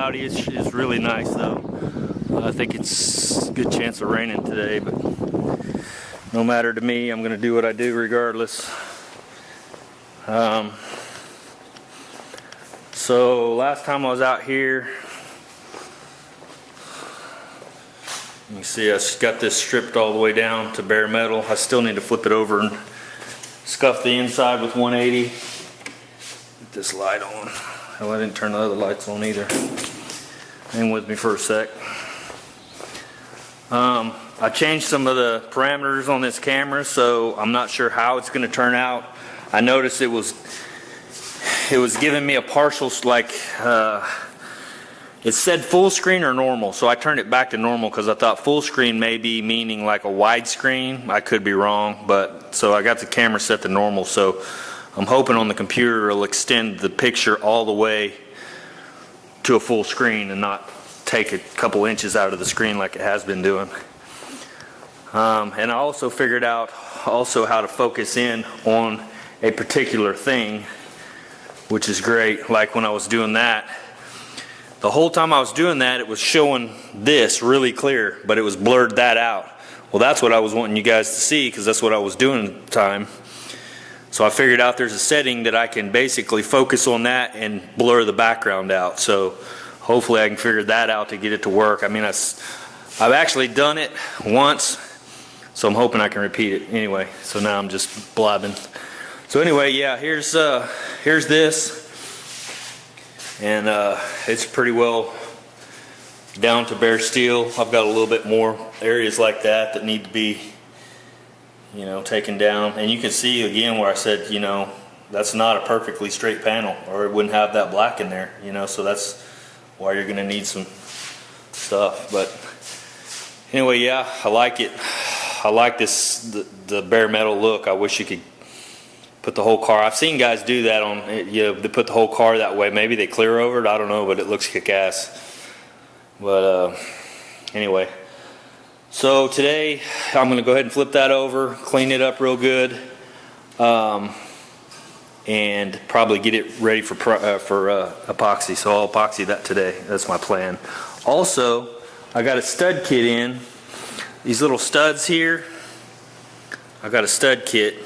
cloudy. It's really nice though. I think it's a good chance of raining today, but no matter to me. I'm going to do what I do regardless. So last time I was out here, you can see I got this stripped all the way down to bare metal. I still need to flip it over and scuff the inside with 180. Get this light on. Oh, I didn't turn the other lights on either. Hang with me for a sec. I changed some of the parameters on this camera, so I'm not sure how it's going to turn out. I noticed it was giving me a partial, like, it said full screen or normal, so I turned it back to normal because I thought full screen may be meaning like a widescreen. I could be wrong, but so I got the camera set to normal, so I'm hoping on the computer it'll extend the picture all the way to a full screen and not take a couple inches out of the screen like it has been doing. And I also figured out how to focus in on a particular thing, which is great. Like when I was doing that, the whole time I was doing that, it was showing this really clear, but it was blurred that out. Well, that's what I was wanting you guys to see, because that's what I was doing at the time. So I figured out there's a setting that I can basically focus on that and blur the background out. So hopefully I can figure that out to get it to work. I mean, I've actually done it once, so I'm hoping I can repeat it. Anyway, so now I'm just blabbing. So anyway, yeah, here's this. And it's pretty well down to bare steel. I've got a little bit more areas like that need to be, you know, taken down. And you can see again where I said, you know, that's not a perfectly straight panel, or it wouldn't have that black in there, you know, so that's why you're gonna need some stuff. But anyway, yeah, I like it. I like the bare metal look. I wish you could put the whole car. I've seen guys do that on, you know, they put the whole car that way. Maybe they clear over it, I don't know, but it looks kick-ass. But anyway, so today I'm going to go ahead and flip that over, clean it up real good, and probably get it ready for epoxy. So I'll epoxy that today. That's my plan. Also, I got a stud kit in. These little studs here, I got a stud kit,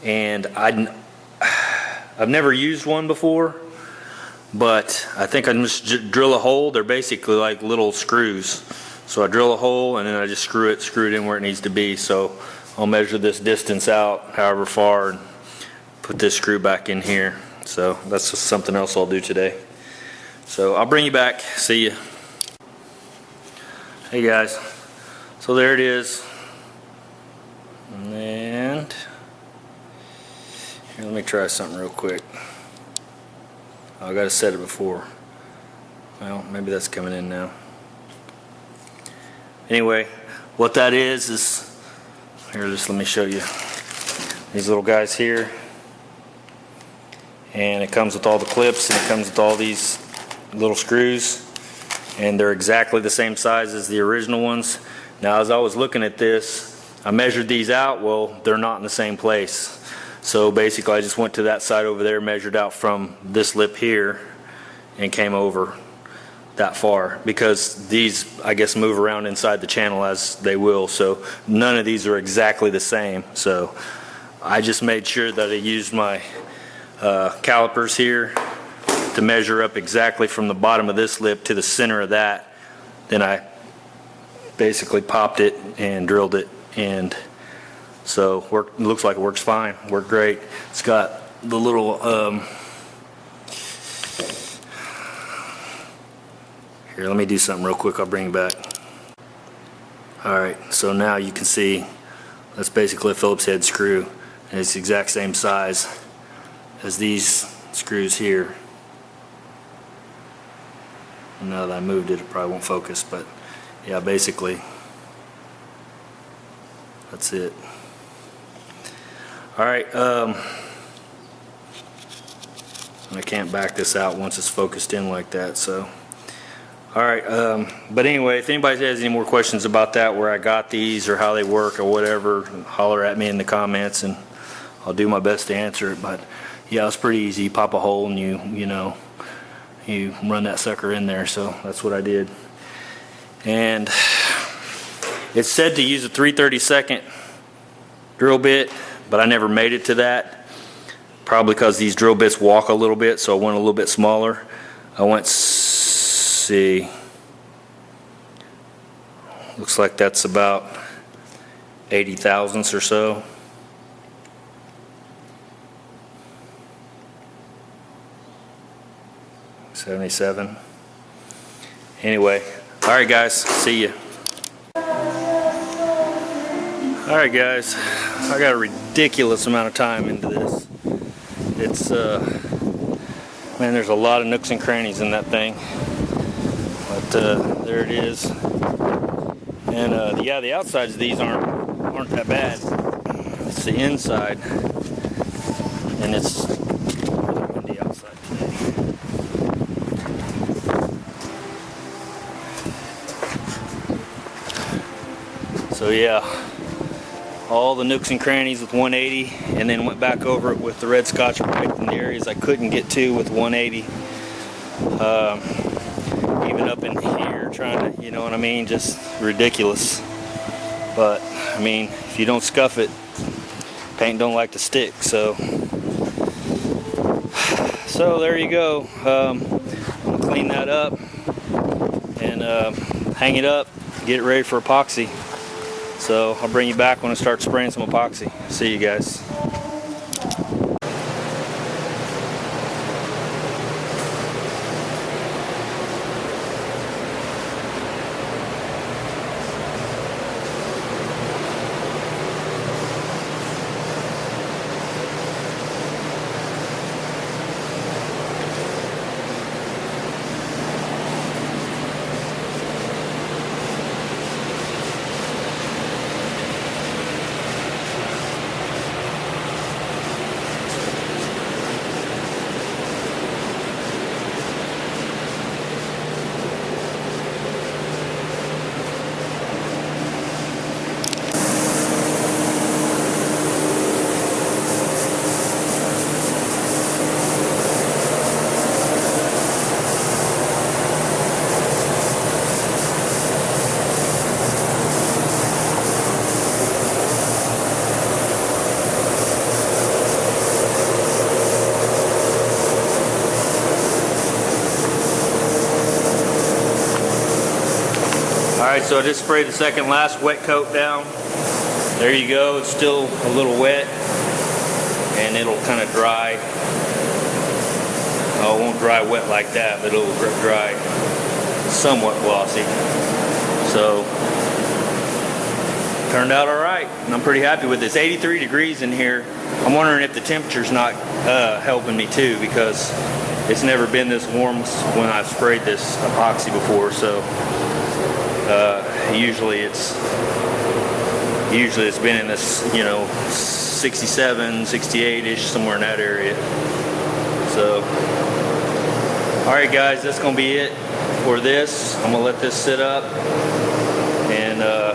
and I've never used one before, but I think I just drill a hole. They're basically like little screws. So I drill a hole and then I just screw it in where it needs to be. So I'll measure this distance out however far and put this screw back in here. So that's just something else I'll do today. So I'll bring you back. See you. Hey guys. So there it is. And here, let me try something real quick. I gotta set it before. Well, maybe that's coming in now. Anyway, what that is here, just let me show you these little guys here, and it comes with all the clips and it comes with all these little screws, and they're exactly the same size as the original ones. Now as I was looking at this, I measured these out. Well, they're not in the same place. So basically I just went to that side over there, measured out from this lip here, and came over that far, because these, I guess, move around inside the channel as they will. So none of these are exactly the same. So I just made sure that I used my calipers here to measure up exactly from the bottom of this lip to the center of that. Then I basically popped it and drilled it, and so looks like it works fine. Worked great. It's got the little here, let me do something real quick. I'll bring you back. Alright, so now you can see that's basically a Phillips head screw, and it's the exact same size as these screws here. And now that I moved it, it probably won't focus, but yeah, basically that's it. Alright, I can't back this out once it's focused in like that, so alright, but anyway, if anybody has any more questions about that, where I got these or how they work or whatever, holler at me in the comments and I'll do my best to answer it. But yeah, it's pretty easy. You pop a hole and you you run that sucker in there. So that's what I did. And it's said to use a 3/32 drill bit, but I never made it to that. Probably because these drill bits walk a little bit, so I went a little bit smaller. I went, see, looks like that's about 80 thousandths or so. .77. Anyway, all right guys, see ya. All right guys, I got a ridiculous amount of time into this. It's man, there's a lot of nooks and crannies in that thing, but there it is. And yeah, the outsides of these aren't that bad. It's the inside, and it's really windy outside today. So yeah, all the nooks and crannies with 180, and then went back over it with the red Scotch Brite in the areas I couldn't get to with 180. Even up in here, trying to, you know what I mean, just ridiculous. But I mean, if you don't scuff it, paint don't like to stick. So there you go. I'm gonna clean that up and hang it up, get it ready for epoxy. So I'll bring you back when I start spraying some epoxy. See you guys. Alright, so I just sprayed the second last wet coat down. There you go, it's still a little wet, and it'll kind of dry. Oh, it won't dry wet like that, but it'll dry somewhat glossy. So, turned out alright, and I'm pretty happy with this. 83 degrees in here. I'm wondering if the temperature's not helping me too, because it's never been this warm when I've sprayed this epoxy before. So usually it's been in this, you know, 67, 68-ish, somewhere in that area. So, alright guys, that's going to be it for this. I'm going to let this sit up, and I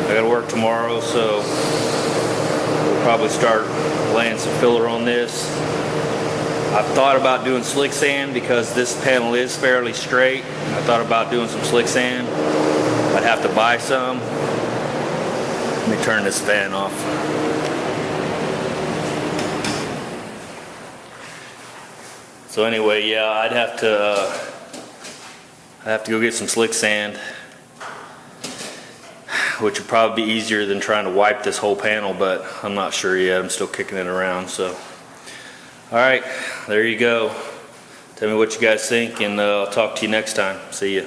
got to work tomorrow, so we'll probably start laying some filler on this. I've thought about doing slick sand because this panel is fairly straight. I thought about doing some slick sand. I'd have to buy some. Let me turn this fan off. So anyway, yeah, I'd have to go get some slick sand, which would probably be easier than trying to wipe this whole panel, but I'm not sure yet. I'm still kicking it around. So, all right, there you go. Tell me what you guys think, and I'll talk to you next time. See ya.